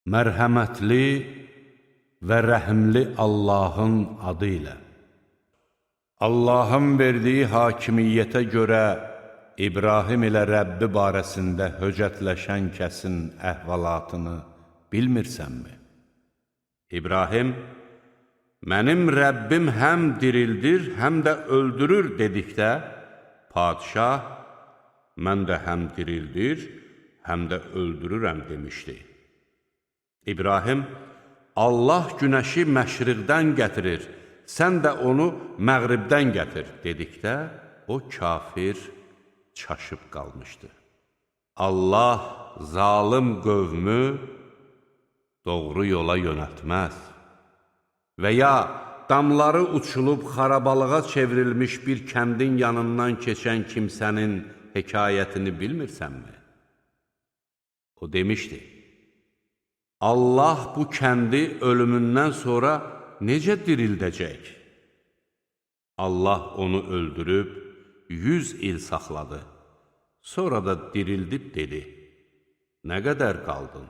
Mərhəmətli və rəhimli Allahın adı ilə. Allahın verdiyi hakimiyyətə görə İbrahim ilə Rəbbi barəsində höcətləşən kəsin əhvalatını bilmirsənmi? İbrahim, mənim Rəbbim həm dirildir, həm də öldürür dedikdə, padişah, mən də həm dirildir, həm də öldürürəm demişdi. İbrahim, Allah günəşi məşriqdən gətirir, sən də onu məğribdən gətir dedikdə, o kafir çaşıb qalmışdı. Allah zalım qövmü doğru yola yönəltməz. Və ya damları uçulub xarabalığa çevrilmiş bir kəndin yanından keçən kimsənin hekayətini bilmirsənmi? O demişdi, Allah bu kəndi ölümündən sonra necə dirildəcək? Allah onu öldürüb 100 il saxladı. Sonra da dirildib dedi, nə qədər qaldın?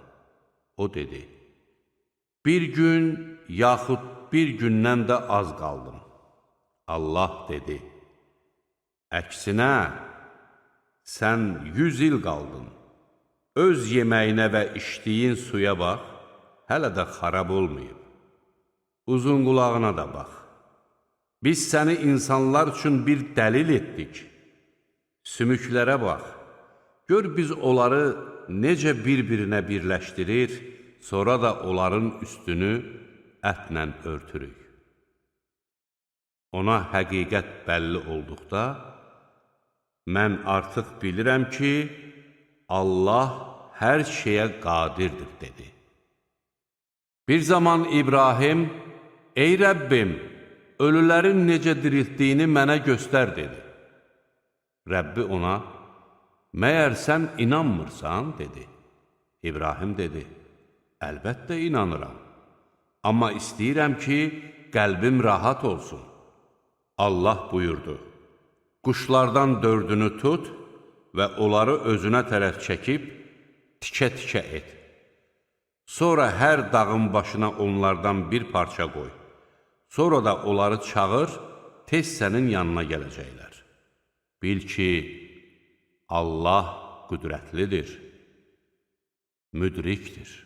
O dedi, bir gün yaxud bir gündən də az qaldım. Allah dedi, əksinə, sən 100 il qaldın. Öz yeməyinə və içdiyin suya bax, hələ də xarab olmayıb. Uzun qulağına da bax. Biz səni insanlar üçün bir dəlil etdik. Sümüklərə bax. Gör biz onları necə bir-birinə birləşdirir, sonra da onların üstünü ətlə örtürük. Ona həqiqət bəlli olduqda, mən artıq bilirəm ki, Allah hər şeyə qadirdir, dedi. Bir zaman İbrahim, ey Rəbbim, ölülərin necə diriltdiyini mənə göstər, dedi. Rəbbi ona, məyər sən inanmırsan, dedi. İbrahim dedi, əlbəttə inanıram, amma istəyirəm ki, qəlbim rahat olsun. Allah buyurdu, quşlardan 4-ünü tut və onları özünə tərəf çəkib, tikə-tikə et. Sonra hər dağın başına onlardan bir parça qoy. Sonra da onları çağır, tez sənin yanına gələcəklər. Bil ki, Allah qüdrətlidir, müdrikdir.